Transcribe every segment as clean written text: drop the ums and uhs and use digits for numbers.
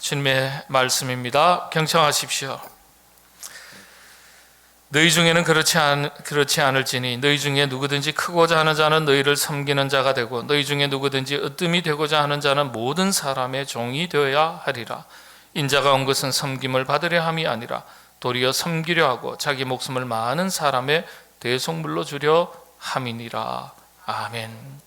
주님의 말씀입니다. 경청하십시오. 너희 중에는 그렇지 않을지니 너희 중에 누구든지 크고자 하는 자는 너희를 섬기는 자가 되고 너희 중에 누구든지 으뜸이 되고자 하는 자는 모든 사람의 종이 되어야 하리라. 인자가 온 것은 섬김을 받으려 함이 아니라 도리어 섬기려 하고 자기 목숨을 많은 사람의 대속물로 주려 함이니라. 아멘.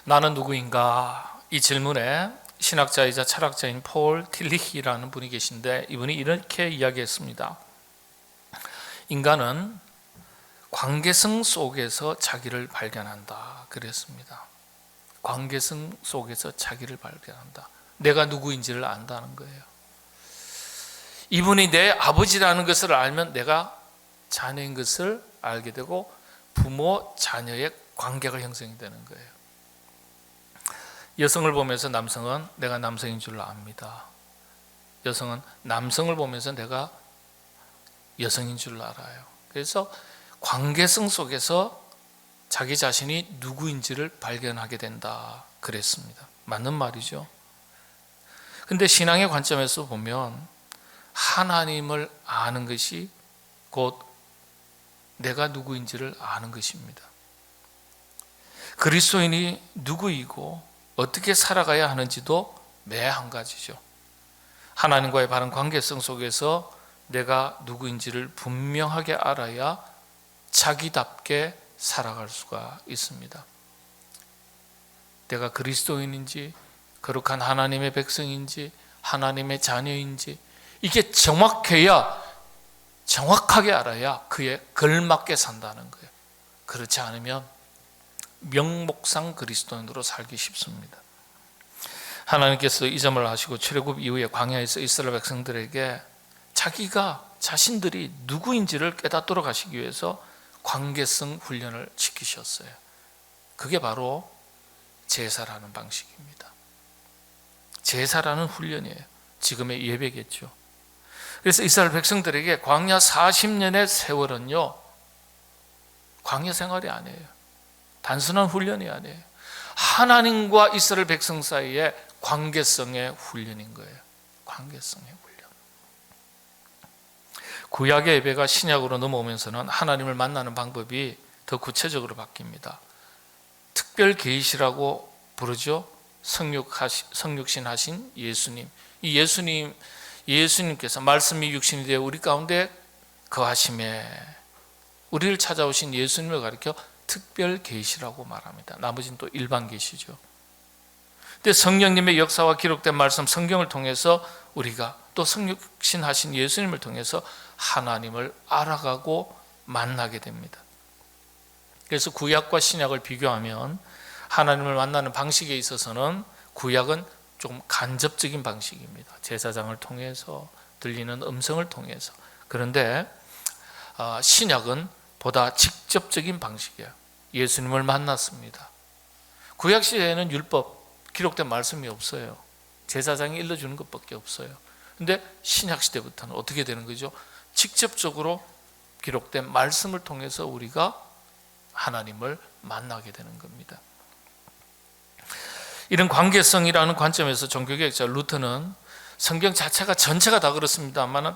나는 누구인가? 이 질문에 신학자이자 철학자인 폴 틸리히라는 분이 계신데, 이분이 이렇게 이야기했습니다. 인간은 관계성 속에서 자기를 발견한다 그랬습니다. 관계성 속에서 자기를 발견한다. 내가 누구인지를 안다는 거예요. 이분이 내 아버지라는 것을 알면 내가 자녀인 것을 알게 되고 부모, 자녀의 관계가 형성이 되는 거예요. 여성을 보면서 남성은 내가 남성인 줄 압니다. 여성은 남성을 보면서 내가 여성인 줄 알아요. 그래서 관계성 속에서 자기 자신이 누구인지를 발견하게 된다 그랬습니다. 맞는 말이죠. 근데 신앙의 관점에서 보면 하나님을 아는 것이 곧 내가 누구인지를 아는 것입니다. 그리스도인이 누구이고 어떻게 살아가야 하는지도 매 한 가지죠. 하나님과의 바른 관계성 속에서 내가 누구인지를 분명하게 알아야 자기답게 살아갈 수가 있습니다. 내가 그리스도인인지, 거룩한 하나님의 백성인지, 하나님의 자녀인지, 이게 정확하게 알아야 그에 걸맞게 산다는 거예요. 그렇지 않으면 명목상 그리스도인으로 살기 쉽습니다. 하나님께서 이 점을 아시고 출애굽 이후에 광야에서 이스라엘 백성들에게 자신들이 누구인지를 깨닫도록 하시기 위해서 관계성 훈련을 시키셨어요. 그게 바로 제사라는 방식입니다. 제사라는 훈련이에요. 지금의 예배겠죠. 그래서 이스라엘 백성들에게 광야 40년의 세월은요, 광야 생활이 아니에요. 단순한 훈련이 아니에요. 하나님과 이스라엘 백성 사이의 관계성의 훈련인 거예요. 관계성의 훈련. 구약의 예배가 신약으로 넘어오면서는 하나님을 만나는 방법이 더 구체적으로 바뀝니다. 특별 계시라고 부르죠. 성육신 하신 예수님. 이 예수님께서 말씀이 육신이 되어 우리 가운데 거하심에 우리를 찾아오신 예수님을 가리켜 특별 계시라고 말합니다. 나머지는 또 일반 계시죠. 근데 성령님의 역사와 기록된 말씀, 성경을 통해서 우리가 또 성육신하신 예수님을 통해서 하나님을 알아가고 만나게 됩니다. 그래서 구약과 신약을 비교하면 하나님을 만나는 방식에 있어서는 구약은 조금 간접적인 방식입니다. 제사장을 통해서, 들리는 음성을 통해서. 그런데 신약은 보다 직접적인 방식이에요. 예수님을 만났습니다. 구약시대에는 율법, 기록된 말씀이 없어요. 제사장이 일러주는 것밖에 없어요. 근데 신약시대부터는 어떻게 되는 거죠? 직접적으로 기록된 말씀을 통해서 우리가 하나님을 만나게 되는 겁니다. 이런 관계성이라는 관점에서 종교개혁자 루터는 성경 자체가 전체가 다 그렇습니다만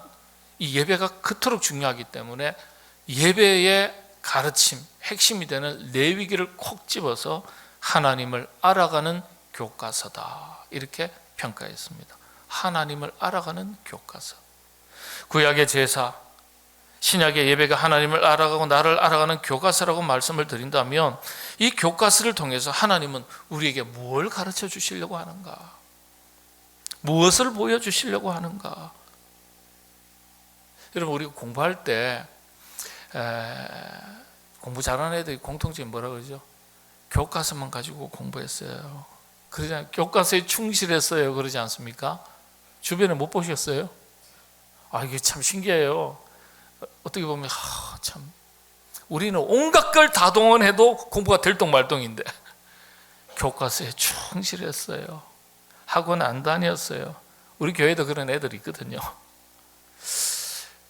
이 예배가 그토록 중요하기 때문에 예배의 가르침, 핵심이 되는 레위기를 콕 집어서 하나님을 알아가는 교과서다 이렇게 평가했습니다. 하나님을 알아가는 교과서. 구약의 제사, 신약의 예배가 하나님을 알아가고 나를 알아가는 교과서라고 말씀을 드린다면 이 교과서를 통해서 하나님은 우리에게 뭘 가르쳐 주시려고 하는가? 무엇을 보여주시려고 하는가? 여러분, 우리가 공부할 때 공부 잘하는 애들이 공통점이 뭐라 그러죠? 교과서만 가지고 공부했어요. 그러지 교과서에 충실했어요. 그러지 않습니까? 주변에 못 보셨어요? 이게 참 신기해요. 어떻게 보면 참 우리는 온갖 걸 다 동원해도 공부가 들똥말똥인데 교과서에 충실했어요. 학원 안 다녔어요. 우리 교회도 그런 애들이 있거든요.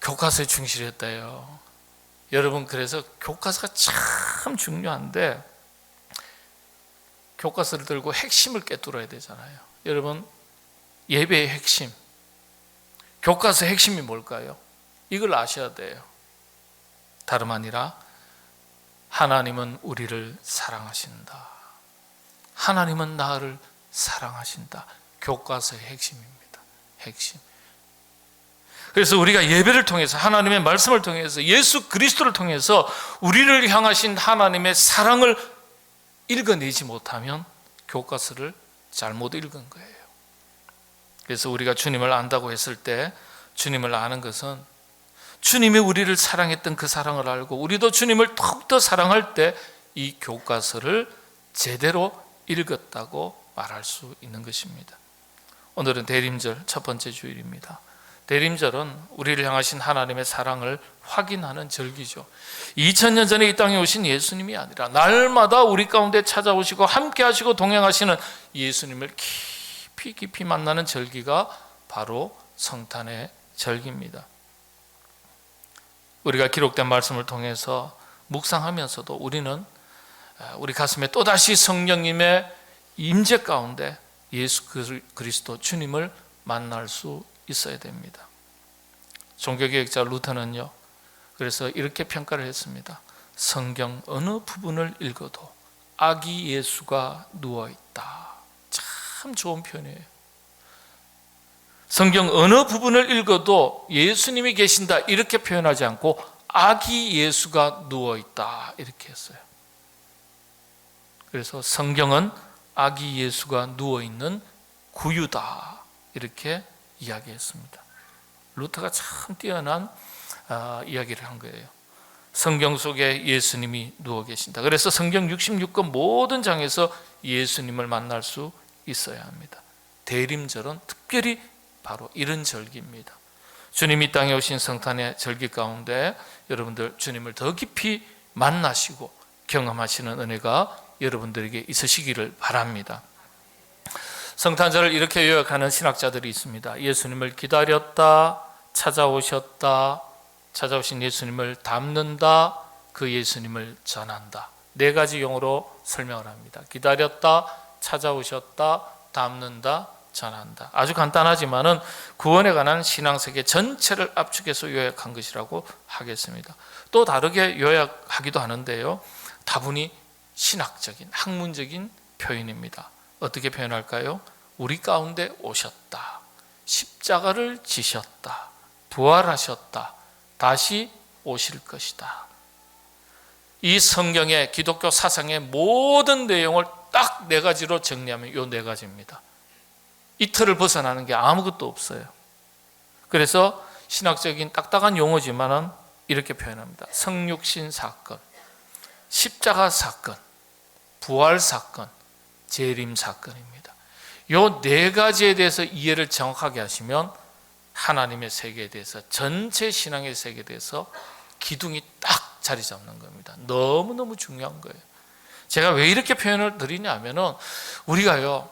교과서에 충실했다요. 여러분, 그래서 교과서가 참 중요한데 교과서를 들고 핵심을 꿰뚫어야 되잖아요. 여러분, 예배의 핵심, 교과서의 핵심이 뭘까요? 이걸 아셔야 돼요. 다름 아니라 하나님은 우리를 사랑하신다. 하나님은 나를 사랑하신다. 교과서의 핵심입니다. 핵심. 그래서 우리가 예배를 통해서, 하나님의 말씀을 통해서, 예수 그리스도를 통해서 우리를 향하신 하나님의 사랑을 읽어내지 못하면 교과서를 잘못 읽은 거예요. 그래서 우리가 주님을 안다고 했을 때, 주님을 아는 것은 주님이 우리를 사랑했던 그 사랑을 알고 우리도 주님을 더욱더 사랑할 때 이 교과서를 제대로 읽었다고 말할 수 있는 것입니다. 오늘은 대림절 첫 번째 주일입니다. 대림절은 우리를 향하신 하나님의 사랑을 확인하는 절기죠. 2000년 전에 이 땅에 오신 예수님이 아니라 날마다 우리 가운데 찾아오시고 함께 하시고 동행하시는 예수님을 깊이 만나는 절기가 바로 성탄의 절기입니다. 우리가 기록된 말씀을 통해서 묵상하면서도 우리는 우리 가슴에 또다시 성령님의 임재 가운데 예수 그리스도 주님을 만날 수 있어야 됩니다. 종교개혁자 루터는요, 그래서 이렇게 평가를 했습니다. 성경 어느 부분을 읽어도 아기 예수가 누워있다. 참 좋은 표현이에요. 성경 어느 부분을 읽어도 예수님이 계신다 이렇게 표현하지 않고 아기 예수가 누워있다 이렇게 했어요. 그래서 성경은 아기 예수가 누워있는 구유다 이렇게 이야기했습니다. 루터가 참 뛰어난 이야기를 한 거예요. 성경 속에 예수님이 누워 계신다. 그래서 성경 66권 모든 장에서 예수님을 만날 수 있어야 합니다. 대림절은 특별히 바로 이런 절기입니다. 주님이 땅에 오신 성탄의 절기 가운데 여러분들 주님을 더 깊이 만나시고 경험하시는 은혜가 여러분들에게 있으시기를 바랍니다. 성탄절을 이렇게 요약하는 신학자들이 있습니다. 예수님을 기다렸다, 찾아오셨다, 찾아오신 예수님을 담는다, 그 예수님을 전한다. 네 가지 용어로 설명을 합니다. 기다렸다, 찾아오셨다, 담는다, 전한다. 아주 간단하지만은 구원에 관한 신앙세계 전체를 압축해서 요약한 것이라고 하겠습니다. 또 다르게 요약하기도 하는데요. 다분히 신학적인, 학문적인 표현입니다. 어떻게 표현할까요? 우리 가운데 오셨다, 십자가를 지셨다, 부활하셨다, 다시 오실 것이다. 이 성경의 기독교 사상의 모든 내용을 딱 네 가지로 정리하면 이 네 가지입니다. 이 틀을 벗어나는 게 아무것도 없어요. 그래서 신학적인 딱딱한 용어지만은 이렇게 표현합니다. 성육신 사건, 십자가 사건, 부활 사건, 재림 사건입니다. 이 네 가지에 대해서 이해를 정확하게 하시면 하나님의 세계에 대해서, 전체 신앙의 세계에 대해서 기둥이 딱 자리 잡는 겁니다. 너무너무 중요한 거예요. 제가 왜 이렇게 표현을 드리냐면은 우리가요,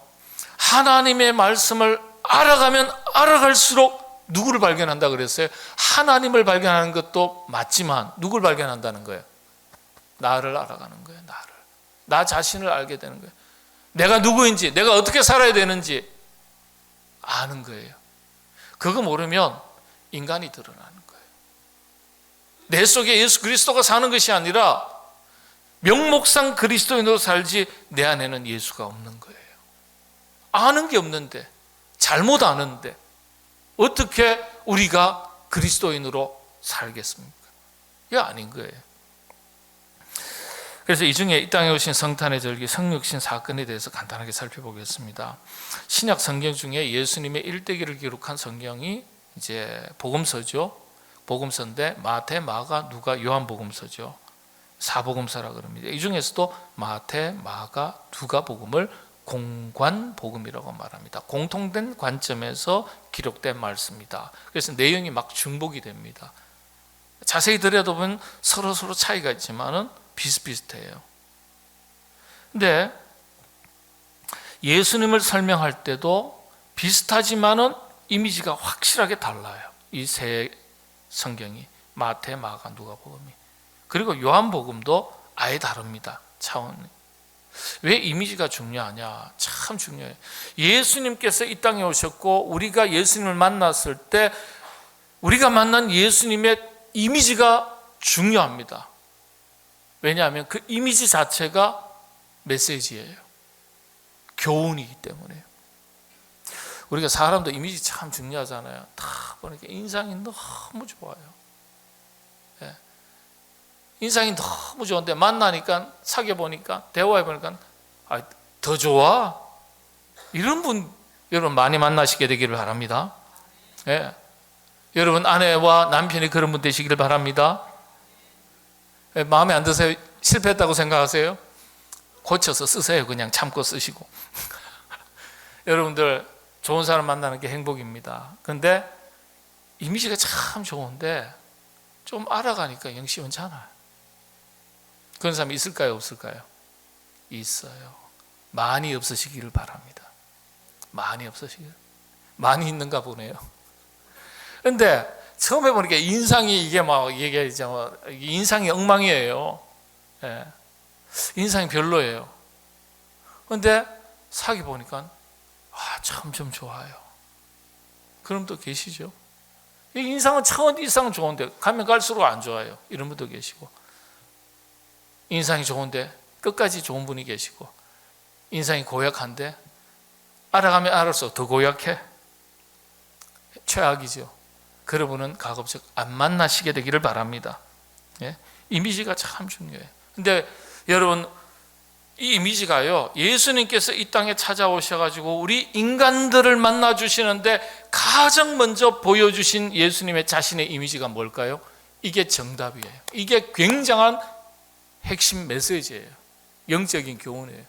하나님의 말씀을 알아가면 알아갈수록 누구를 발견한다 그랬어요? 하나님을 발견하는 것도 맞지만 누구를 발견한다는 거예요? 나를 알아가는 거예요. 나를. 나 자신을 알게 되는 거예요. 내가 누구인지, 내가 어떻게 살아야 되는지 아는 거예요. 그거 모르면 인간이 드러나는 거예요. 내 속에 예수 그리스도가 사는 것이 아니라 명목상 그리스도인으로 살지 내 안에는 예수가 없는 거예요. 아는 게 없는데, 잘못 아는데 어떻게 우리가 그리스도인으로 살겠습니까? 이게 아닌 거예요. 그래서 이 중에 이 땅에 오신 성탄의 절기, 성육신 사건에 대해서 간단하게 살펴보겠습니다. 신약 성경 중에 예수님의 일대기를 기록한 성경이 이제 복음서죠. 복음서인데 마태, 마가, 누가, 요한복음서죠. 사복음서라 그럽니다. 이 중에서도 마태, 마가, 누가 복음을 공관복음이라고 말합니다. 공통된 관점에서 기록된 말씀이다. 그래서 내용이 막 중복이 됩니다. 자세히 들여다보면 서로 차이가 있지만은 비슷비슷해요. 근데 예수님을 설명할 때도 비슷하지만은 이미지가 확실하게 달라요. 이 세 성경이, 마태, 마가, 누가복음이. 그리고 요한복음도 아예 다릅니다. 차원이. 왜 이미지가 중요하냐? 참 중요해요. 예수님께서 이 땅에 오셨고 우리가 예수님을 만났을 때 우리가 만난 예수님의 이미지가 중요합니다. 왜냐하면 그 이미지 자체가 메시지예요. 교훈이기 때문에. 우리가 사람도 이미지 참 중요하잖아요. 다 보니까 인상이 너무 좋아요. 예. 인상이 너무 좋은데 만나니까, 사귀어 보니까, 대화해 보니까 더 좋아. 이런 분 여러분 많이 만나시게 되기를 바랍니다. 예. 여러분 아내와 남편이 그런 분 되시기를 바랍니다. 예. 마음에 안 드세요? 실패했다고 생각하세요? 고쳐서 쓰세요. 그냥 참고 쓰시고. 여러분들 좋은 사람 만나는 게 행복입니다. 근데 이미지가 참 좋은데 좀 알아가니까 영 시원찮아요. 그런 사람이 있을까요? 없을까요? 있어요. 많이 없으시기를 바랍니다. 많이 없으시기를. 많이 있는가 보네요. 근데 처음에 보니까 인상이 이게 막 이게 인상이 엉망이에요. 예. 인상이 별로예요. 근데 사귀 보니까 참 좀 좋아요. 그런 분도 계시죠. 인상은 첫 이상 좋은데 가면 갈수록 안 좋아요. 이런 분도 계시고, 인상이 좋은데 끝까지 좋은 분이 계시고, 인상이 고약한데 알아가면 알아서 더 고약해. 최악이죠. 그런 분은 가급적 안 만나시게 되기를 바랍니다. 예? 이미지가 참 중요해요. 근데 여러분, 이 이미지가요, 예수님께서 이 땅에 찾아오셔가지고 우리 인간들을 만나 주시는데 가장 먼저 보여주신 예수님의 자신의 이미지가 뭘까요? 이게 정답이에요. 이게 굉장한 핵심 메시지예요. 영적인 교훈이에요.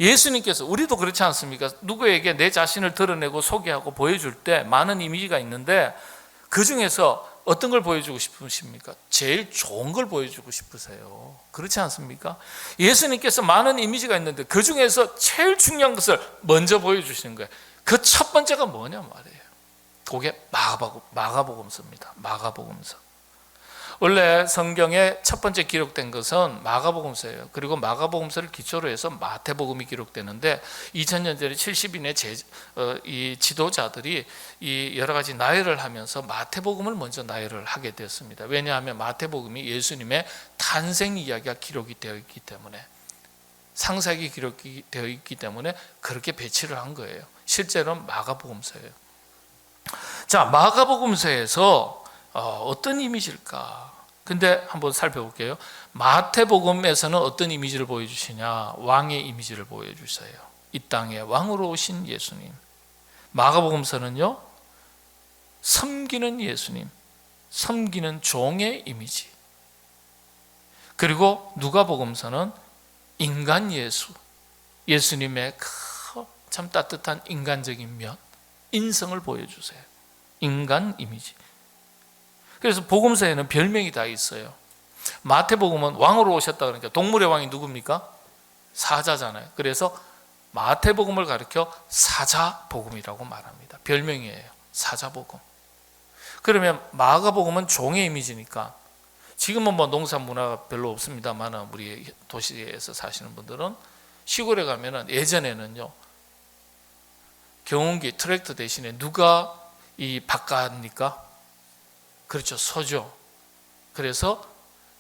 예수님께서, 우리도 그렇지 않습니까? 누구에게 내 자신을 드러내고 소개하고 보여줄 때 많은 이미지가 있는데 그 중에서 어떤 걸 보여주고 싶으십니까? 제일 좋은 걸 보여주고 싶으세요. 그렇지 않습니까? 예수님께서 많은 이미지가 있는데 그 중에서 제일 중요한 것을 먼저 보여주시는 거예요. 그 첫 번째가 뭐냐 말이에요. 그게 마가복음서입니다. 마가복음서. 원래 성경에 첫 번째 기록된 것은 마가복음서예요. 그리고 마가복음서를 기초로 해서 마태복음이 기록되는데 2000년 전에 70인의 이 지도자들이 이 여러 가지 나열을 하면서 마태복음을 먼저 나열을 하게 되었습니다. 왜냐하면 마태복음이 예수님의 탄생 이야기가 기록이 되어 있기 때문에, 상세하게 기록이 되어 있기 때문에 그렇게 배치를 한 거예요. 실제로는 마가복음서예요. 자, 마가복음서에서 어떤 이미지일까? 근데 한번 살펴볼게요. 마태복음에서는 어떤 이미지를 보여주시냐? 왕의 이미지를 보여주세요. 이 땅에 왕으로 오신 예수님. 마가복음서는요, 섬기는 예수님, 섬기는 종의 이미지. 그리고 누가복음서는 인간 예수, 예수님의 참 따뜻한 인간적인 면, 인성을 보여주세요. 인간 이미지. 그래서 복음서에는 별명이 다 있어요. 마태복음은 왕으로 오셨다 그러니까 동물의 왕이 누굽니까? 사자잖아요. 그래서 마태복음을 가리켜 사자복음이라고 말합니다. 별명이에요. 사자복음. 그러면 마가복음은 종의 이미지니까, 지금은 뭐 농사 문화가 별로 없습니다만 우리 도시에서 사시는 분들은 시골에 가면은, 예전에는요, 경운기 트랙터 대신에 누가 이 밭갑니까? 그렇죠, 소죠. 그래서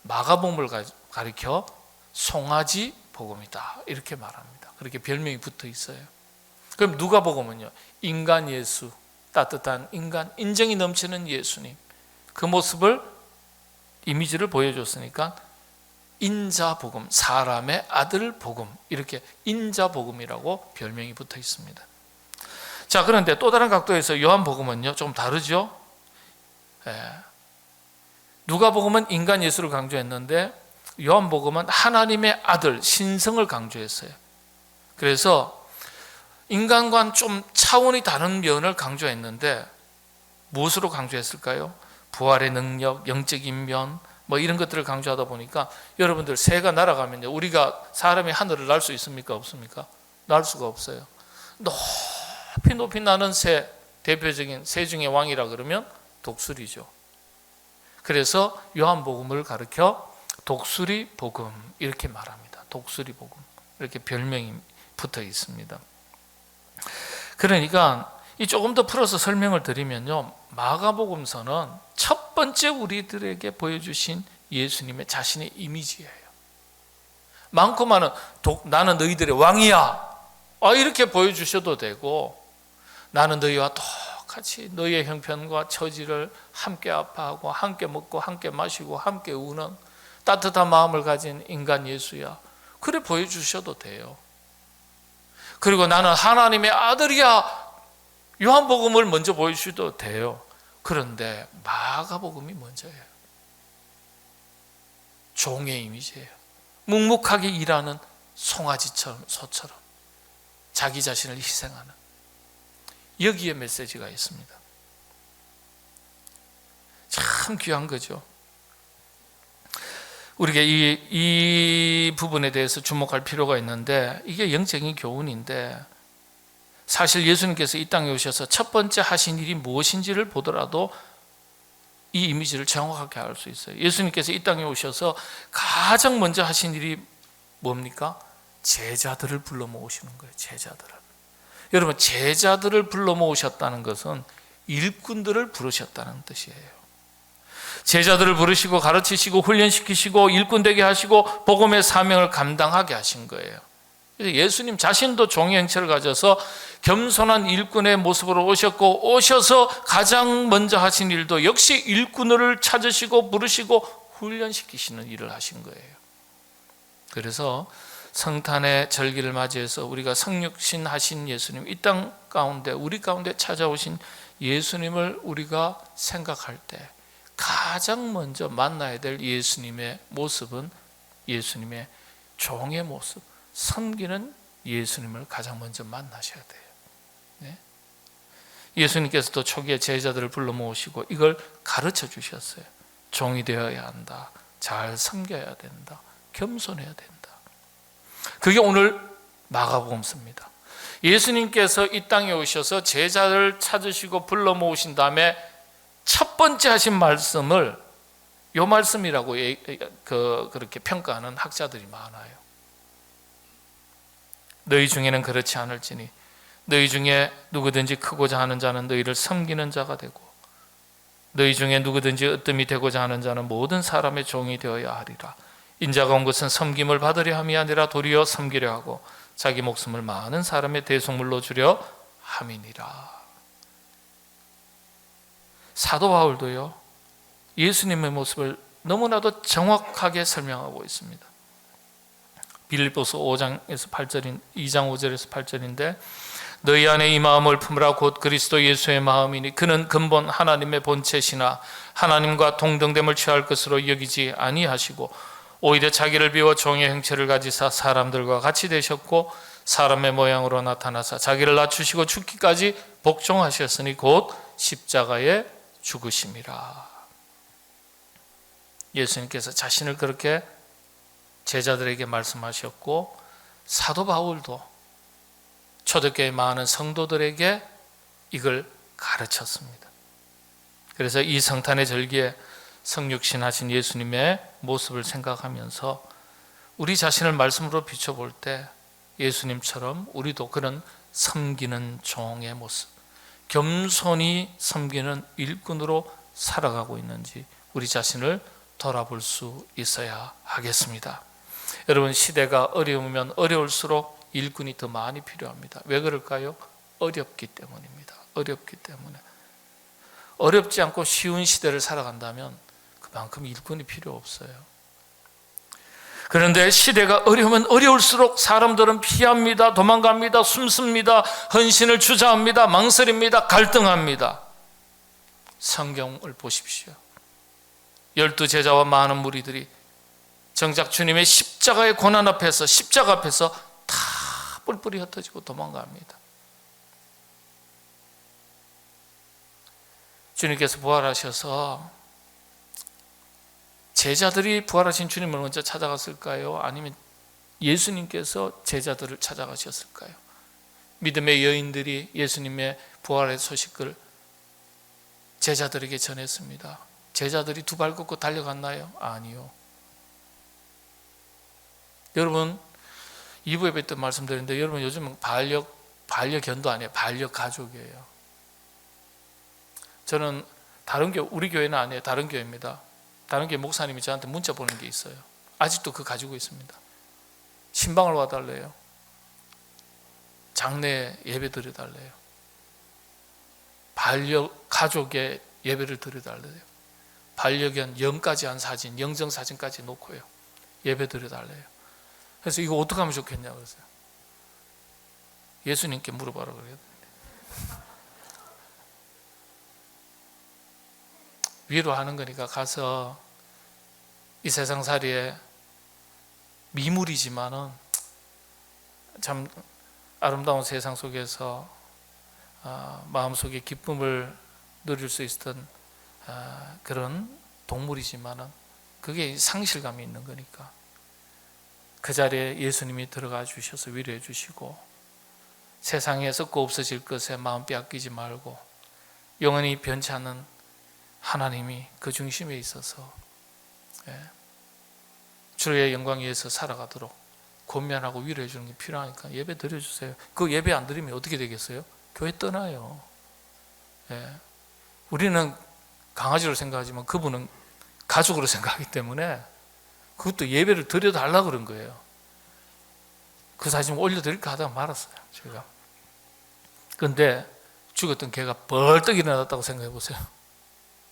마가복음을 가리켜 송아지 복음이다 이렇게 말합니다. 그렇게 별명이 붙어 있어요. 그럼 누가복음은요, 인간 예수, 따뜻한 인간, 인정이 넘치는 예수님, 그 모습을, 이미지를 보여줬으니까 인자복음, 사람의 아들 복음, 이렇게 인자복음이라고 별명이 붙어 있습니다. 자, 그런데 또 다른 각도에서 요한복음은요 좀 다르죠. 누가복음은 인간 예수를 강조했는데 요한복음은 하나님의 아들 신성을 강조했어요. 그래서 인간과는 좀 차원이 다른 면을 강조했는데 무엇으로 강조했을까요? 부활의 능력, 영적인 면, 뭐 이런 것들을 강조하다 보니까, 여러분들 새가 날아가면요, 우리가 사람이 하늘을 날 수 있습니까? 없습니까? 날 수가 없어요. 높이 높이 나는 새, 대표적인 새 중의 왕이라 그러면 독수리죠. 그래서 요한복음을 가리켜 독수리 복음 이렇게 말합니다. 독수리 복음. 이렇게 별명이 붙어 있습니다. 그러니까 이 조금 더 풀어서 설명을 드리면요, 마가복음서는 첫 번째 우리들에게 보여주신 예수님의 자신의 이미지예요. 많고 많은 나는 너희들의 왕이야, 이렇게 보여주셔도 되고, 나는 너희와 똑같이 너희의 형편과 처지를 함께 아파하고 함께 먹고 함께 마시고 함께 우는 따뜻한 마음을 가진 인간 예수야, 그래 보여주셔도 돼요. 그리고 나는 하나님의 아들이야, 요한복음을 먼저 보여주셔도 돼요. 그런데 마가복음이 먼저예요. 종의 이미지예요. 묵묵하게 일하는 송아지처럼, 소처럼 자기 자신을 희생하는, 여기에 메시지가 있습니다. 참 귀한 거죠. 우리가 이 부분에 대해서 주목할 필요가 있는데, 이게 영적인 교훈인데, 사실 예수님께서 이 땅에 오셔서 첫 번째 하신 일이 무엇인지를 보더라도 이 이미지를 정확하게 알 수 있어요. 예수님께서 이 땅에 오셔서 가장 먼저 하신 일이 뭡니까? 제자들을 불러 모으시는 거예요. 제자들을. 여러분, 제자들을 불러 모으셨다는 것은 일꾼들을 부르셨다는 뜻이에요. 제자들을 부르시고 가르치시고 훈련시키시고 일꾼 되게 하시고 복음의 사명을 감당하게 하신 거예요. 예수님 자신도 종의 형체를 가져서 겸손한 일꾼의 모습으로 오셨고, 오셔서 가장 먼저 하신 일도 역시 일꾼을 찾으시고 부르시고 훈련시키시는 일을 하신 거예요. 그래서 성탄의 절기를 맞이해서 우리가 성육신 하신 예수님, 이 땅 가운데 우리 가운데 찾아오신 예수님을 우리가 생각할 때 가장 먼저 만나야 될 예수님의 모습은 예수님의 종의 모습, 섬기는 예수님을 가장 먼저 만나셔야 돼요. 네? 예수님께서도 초기에 제자들을 불러 모으시고 이걸 가르쳐 주셨어요. 종이 되어야 한다, 잘 섬겨야 된다, 겸손해야 된다. 그게 오늘 마가복음서입니다. 예수님께서 이 땅에 오셔서 제자를 찾으시고 불러 모으신 다음에 첫 번째 하신 말씀을 요 말씀이라고 그렇게 평가하는 학자들이 많아요. 너희 중에는 그렇지 않을지니 너희 중에 누구든지 크고자 하는 자는 너희를 섬기는 자가 되고, 너희 중에 누구든지 으뜸이 되고자 하는 자는 모든 사람의 종이 되어야 하리라. 인자가 온 것은 섬김을 받으려 함이 아니라 도리어 섬기려 하고 자기 목숨을 많은 사람의 대속물로 주려 함이니라. 사도 바울도요, 예수님의 모습을 너무나도 정확하게 설명하고 있습니다. 빌립보서 5장에서 8절인 2장 5절에서 8절인데, 너희 안에 이 마음을 품으라 곧 그리스도 예수의 마음이니 그는 근본 하나님의 본체시나 하나님과 동등됨을 취할 것으로 여기지 아니하시고 오히려 자기를 비워 종의 형체를 가지사 사람들과 같이 되셨고 사람의 모양으로 나타나사 자기를 낮추시고 죽기까지 복종하셨으니 곧 십자가에 죽으심이라. 예수님께서 자신을 그렇게 제자들에게 말씀하셨고, 사도 바울도 초대교회 많은 성도들에게 이걸 가르쳤습니다. 그래서 이 성탄의 절기에 성육신 하신 예수님의 모습을 생각하면서 우리 자신을 말씀으로 비춰볼 때 예수님처럼 우리도 그런 섬기는 종의 모습, 겸손히 섬기는 일꾼으로 살아가고 있는지 우리 자신을 돌아볼 수 있어야 하겠습니다. 여러분, 시대가 어려우면 어려울수록 일꾼이 더 많이 필요합니다. 왜 그럴까요? 어렵기 때문입니다. 어렵기 때문에. 어렵지 않고 쉬운 시대를 살아간다면 그만큼 일꾼이 필요 없어요. 그런데 시대가 어려우면 어려울수록 사람들은 피합니다, 도망갑니다, 숨습니다, 헌신을 주저합니다, 망설입니다, 갈등합니다. 성경을 보십시오. 12제자와 많은 무리들이 정작 주님의 십자가의 고난 앞에서, 십자가 앞에서 다 뿔뿔이 흩어지고 도망갑니다. 주님께서 부활하셔서 제자들이 부활하신 주님을 먼저 찾아갔을까요? 아니면 예수님께서 제자들을 찾아가셨을까요? 믿음의 여인들이 예수님의 부활의 소식을 제자들에게 전했습니다. 제자들이 두 발 걷고 달려갔나요? 아니요. 여러분, 2부 예배 때 말씀드렸는데 여러분 요즘은 반려견도 아니에요. 반려가족이에요. 저는 다른 교회, 우리 교회는 아니에요. 다른 교회입니다. 다른 교회 목사님이 저한테 문자 보낸 게 있어요. 아직도 그거 가지고 있습니다. 신방을 와달래요. 장례 예배 드려달래요. 반려가족의 예배를 드려달래요. 반려견 영까지 한 사진, 영정사진까지 놓고요. 예배 드려달래요. 그래서 이거 어떻게 하면 좋겠냐고 그랬어요. 예수님께 물어봐라 그래요. 위로하는 거니까 가서 이 세상살이에 미물이지만은 참 아름다운 세상 속에서 마음속에 기쁨을 누릴 수 있었던 그런 동물이지만은 그게 상실감이 있는 거니까 그 자리에 예수님이 들어가 주셔서 위로해 주시고 세상에 썩고 없어질 것에 마음 빼앗기지 말고 영원히 변치 않는 하나님이 그 중심에 있어서 주의 영광 위에서 살아가도록 권면하고 위로해 주는 게 필요하니까 예배 드려주세요. 그 예배 안 드리면 어떻게 되겠어요? 교회 떠나요. 우리는 강아지로 생각하지만 그분은 가족으로 생각하기 때문에 그것도 예배를 드려달라고 그런 거예요. 그 사진 올려드릴까 하다가 말았어요. 제가. 그런데 죽었던 개가 벌떡 일어났다고 생각해 보세요.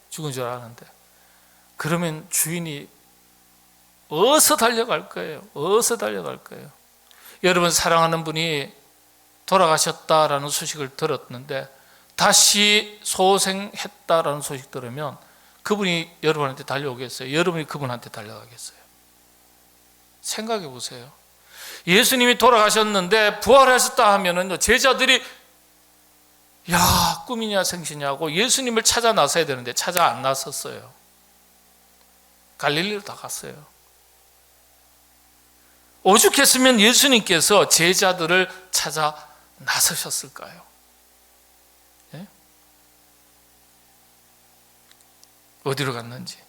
죽은 줄 아는데. 그러면 주인이 어서 달려갈 거예요. 어서 달려갈 거예요. 여러분 사랑하는 분이 돌아가셨다라는 소식을 들었는데 다시 소생했다라는 소식 들으면 그분이 여러분한테 달려오겠어요? 여러분이 그분한테 달려가겠어요? 생각해 보세요. 예수님이 돌아가셨는데 부활하셨다 하면은 제자들이 야 꿈이냐 생시냐고 예수님을 찾아 나서야 되는데 찾아 안 나섰어요. 갈릴리로 다 갔어요. 오죽했으면 예수님께서 제자들을 찾아 나서셨을까요? 예? 어디로 갔는지.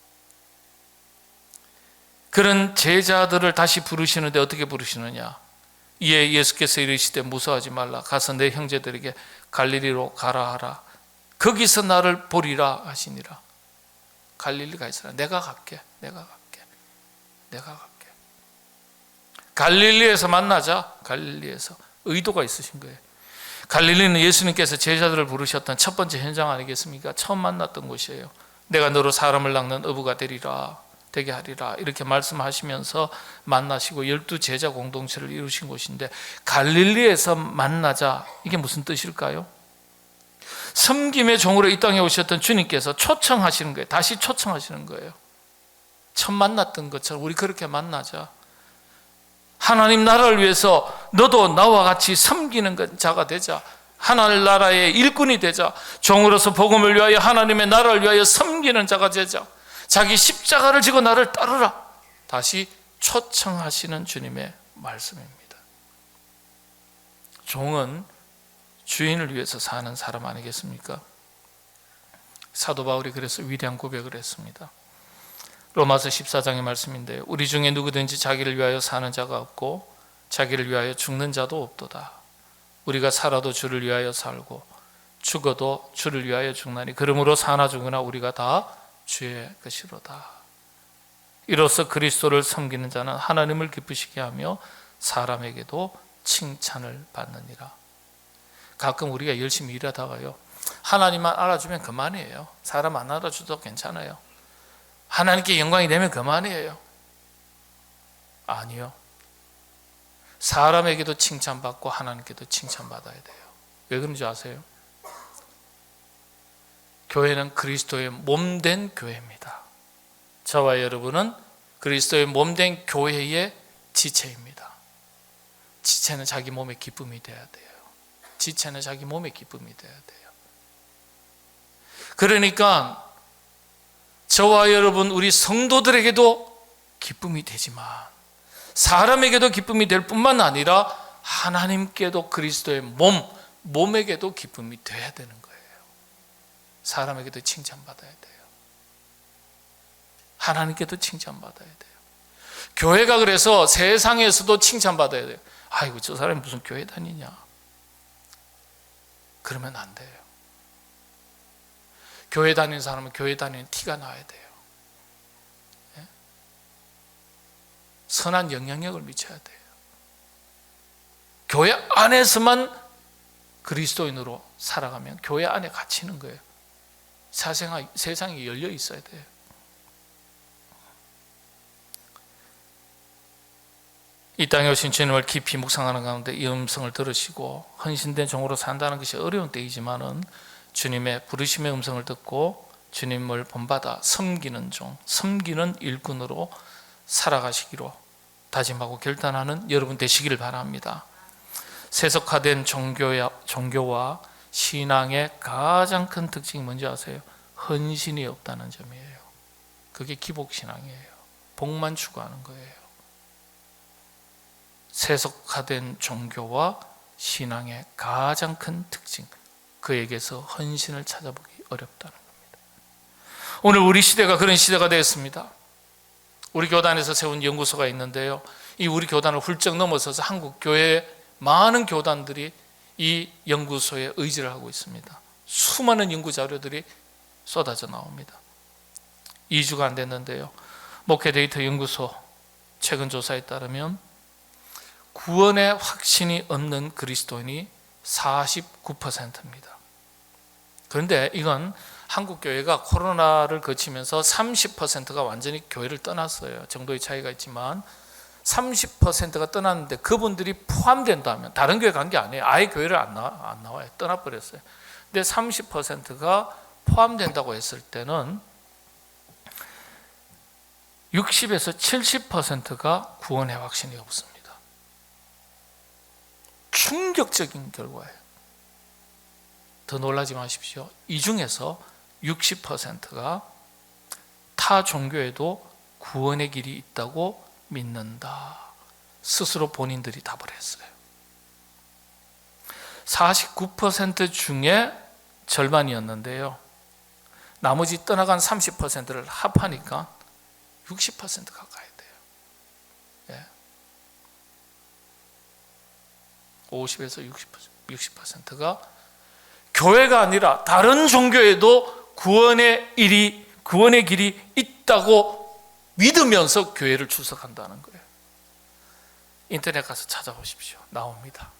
그런 제자들을 다시 부르시는데 어떻게 부르시느냐? 이에 예수께서 이르시되 무서워하지 말라. 가서 내 형제들에게 갈릴리로 가라 하라. 거기서 나를 보리라 하시니라. 갈릴리 가 있으라. 내가 갈게. 갈릴리에서 만나자. 갈릴리에서 의도가 있으신 거예요. 갈릴리는 예수님께서 제자들을 부르셨던 첫 번째 현장 아니겠습니까? 처음 만났던 곳이에요. 내가 너로 사람을 낚는 어부가 되게 하리라 이렇게 말씀하시면서 만나시고 12 제자 공동체를 이루신 곳인데 갈릴리에서 만나자 이게 무슨 뜻일까요? 섬김의 종으로 이 땅에 오셨던 주님께서 초청하시는 거예요. 다시 초청하시는 거예요. 처음 만났던 것처럼 우리 그렇게 만나자. 하나님 나라를 위해서 너도 나와 같이 섬기는 자가 되자. 하나님 나라의 일꾼이 되자. 종으로서 복음을 위하여 하나님의 나라를 위하여 섬기는 자가 되자. 자기 십자가를 지고 나를 따르라. 다시 초청하시는 주님의 말씀입니다. 종은 주인을 위해서 사는 사람 아니겠습니까? 사도 바울이 그래서 위대한 고백을 했습니다. 로마서 14장의 말씀인데 우리 중에 누구든지 자기를 위하여 사는 자가 없고 자기를 위하여 죽는 자도 없도다. 우리가 살아도 주를 위하여 살고 죽어도 주를 위하여 죽나니 그러므로 사나 죽으나 우리가 다 주의 것이로다. 이로써 그리스도를 섬기는 자는 하나님을 기쁘시게 하며 사람에게도 칭찬을 받느니라. 가끔 우리가 열심히 일하다가요 하나님만 알아주면 그만이에요. 사람 안 알아줘도 괜찮아요. 하나님께 영광이 되면 그만이에요. 아니요. 사람에게도 칭찬받고 하나님께도 칭찬받아야 돼요. 왜 그런지 아세요? 교회는 그리스도의 몸된 교회입니다. 저와 여러분은 그리스도의 몸된 교회의 지체입니다. 지체는 자기 몸의 기쁨이 돼야 돼요. 지체는 자기 몸의 기쁨이 돼야 돼요. 그러니까 저와 여러분 우리 성도들에게도 기쁨이 되지만 사람에게도 기쁨이 될 뿐만 아니라 하나님께도 그리스도의 몸에게도 기쁨이 돼야 되는 거예요. 사람에게도 칭찬받아야 돼요. 하나님께도 칭찬받아야 돼요. 교회가 그래서 세상에서도 칭찬받아야 돼요. 아이고 저 사람이 무슨 교회 다니냐, 그러면 안 돼요. 교회 다니는 사람은 교회 다니는 티가 나야 돼요. 예? 선한 영향력을 미쳐야 돼요. 교회 안에서만 그리스도인으로 살아가면 교회 안에 갇히는 거예요. 세상이 열려 있어야 돼요. 이 땅에 오신 주님을 깊이 묵상하는 가운데 이 음성을 들으시고 헌신된 종으로 산다는 것이 어려운 때이지만은 주님의 부르심의 음성을 듣고 주님을 본받아 섬기는 종, 섬기는 일꾼으로 살아가시기로 다짐하고 결단하는 여러분 되시기를 바랍니다. 세속화된 종교와 신앙의 가장 큰 특징이 뭔지 아세요? 헌신이 없다는 점이에요. 그게 기복신앙이에요. 복만 추구하는 거예요. 세속화된 종교와 신앙의 가장 큰 특징, 그에게서 헌신을 찾아보기 어렵다는 겁니다. 오늘 우리 시대가 그런 시대가 되었습니다. 우리 교단에서 세운 연구소가 있는데요, 이 우리 교단을 훌쩍 넘어서서 한국 교회의 많은 교단들이 이 연구소에 의지를 하고 있습니다. 수많은 연구 자료들이 쏟아져 나옵니다. 2주가 안 됐는데요, 목회 데이터 연구소 최근 조사에 따르면 구원의 확신이 없는 그리스도인이 49%입니다. 그런데 이건 한국 교회가 코로나를 거치면서 30%가 완전히 교회를 떠났어요. 정도의 차이가 있지만 30%가 떠났는데 그분들이 포함된다면, 다른 교회 간 게 아니에요. 아예 교회를 안 나와요. 떠나버렸어요. 근데 30%가 포함된다고 했을 때는 60에서 70%가 구원의 확신이 없습니다. 충격적인 결과예요. 더 놀라지 마십시오. 이 중에서 60%가 타 종교에도 구원의 길이 있다고 믿는다. 스스로 본인들이 답을 했어요. 49% 중에 절반이었는데요, 나머지 떠나간 30%를 합하니까 60% 가까이 돼요. 예. 50에서 60%가 교회가 아니라 다른 종교에도 구원의 길이 있다고 믿으면서 교회를 출석한다는 거예요. 인터넷 가서 찾아보십시오. 나옵니다.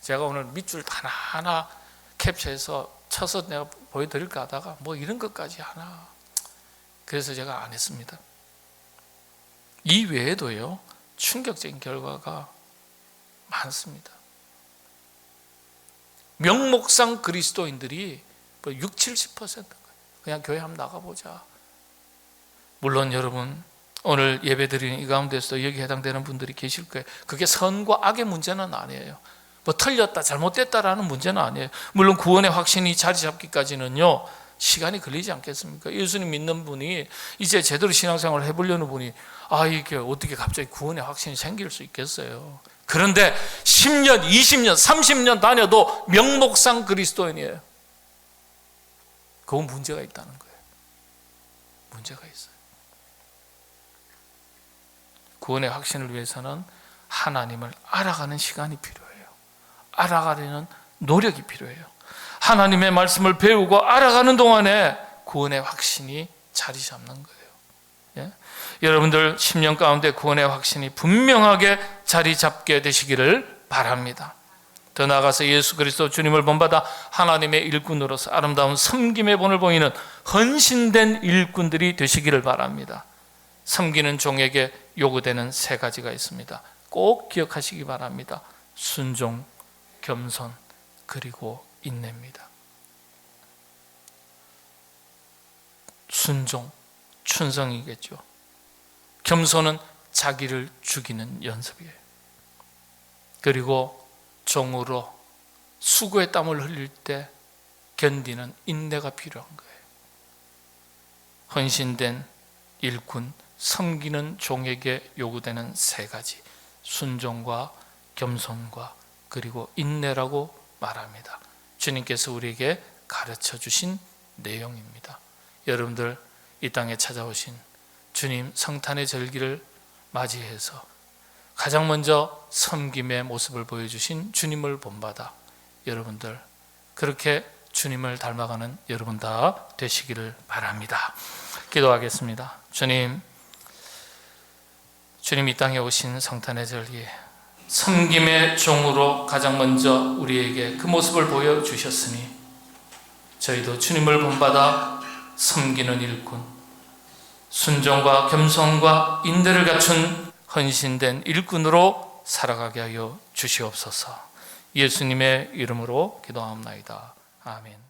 제가 오늘 밑줄 하나하나 캡처해서 쳐서 내가 보여드릴까 하다가 뭐 이런 것까지 하나, 그래서 제가 안 했습니다. 이 외에도요, 충격적인 결과가 많습니다. 명목상 그리스도인들이 60-70%인 거예요. 그냥 교회 한번 나가보자. 물론 여러분, 오늘 예배드리는 이 가운데서도 여기 해당되는 분들이 계실 거예요. 그게 선과 악의 문제는 아니에요. 뭐 틀렸다 잘못됐다라는 문제는 아니에요. 물론 구원의 확신이 자리 잡기까지는요 시간이 걸리지 않겠습니까? 예수님 믿는 분이 이제 제대로 신앙생활을 해보려는 분이 이게 어떻게 갑자기 구원의 확신이 생길 수 있겠어요? 그런데 10년, 20년, 30년 다녀도 명목상 그리스도인이에요. 그건 문제가 있다는 거예요. 문제가 있어요. 구원의 확신을 위해서는 하나님을 알아가는 시간이 필요해요. 알아가려는 노력이 필요해요. 하나님의 말씀을 배우고 알아가는 동안에 구원의 확신이 자리 잡는 거예요. 예? 여러분들 10년 가운데 구원의 확신이 분명하게 자리 잡게 되시기를 바랍니다. 더 나아가서 예수 그리스도 주님을 본받아 하나님의 일꾼으로서 아름다운 섬김의 본을 보이는 헌신된 일꾼들이 되시기를 바랍니다. 섬기는 종에게 요구되는 3가지가 있습니다. 꼭 기억하시기 바랍니다. 순종, 겸손, 그리고 인내입니다. 순종, 충성이겠죠. 겸손은 자기를 죽이는 연습이에요. 그리고 종으로 수고의 땀을 흘릴 때 견디는 인내가 필요한 거예요. 헌신된 일꾼, 섬기는 종에게 요구되는 3가지, 순종과 겸손과 그리고 인내라고 말합니다. 주님께서 우리에게 가르쳐 주신 내용입니다. 여러분들 이 땅에 찾아오신 주님 성탄의 절기를 맞이해서 가장 먼저 섬김의 모습을 보여주신 주님을 본받아 여러분들 그렇게 주님을 닮아가는 여러분 다 되시기를 바랍니다. 기도하겠습니다. 주님 이 땅에 오신 성탄의 절기에 섬김의 종으로 가장 먼저 우리에게 그 모습을 보여주셨으니 저희도 주님을 본받아 섬기는 일꾼, 순종과 겸손과 인내를 갖춘 헌신된 일꾼으로 살아가게 하여 주시옵소서. 예수님의 이름으로 기도하옵나이다. 아멘.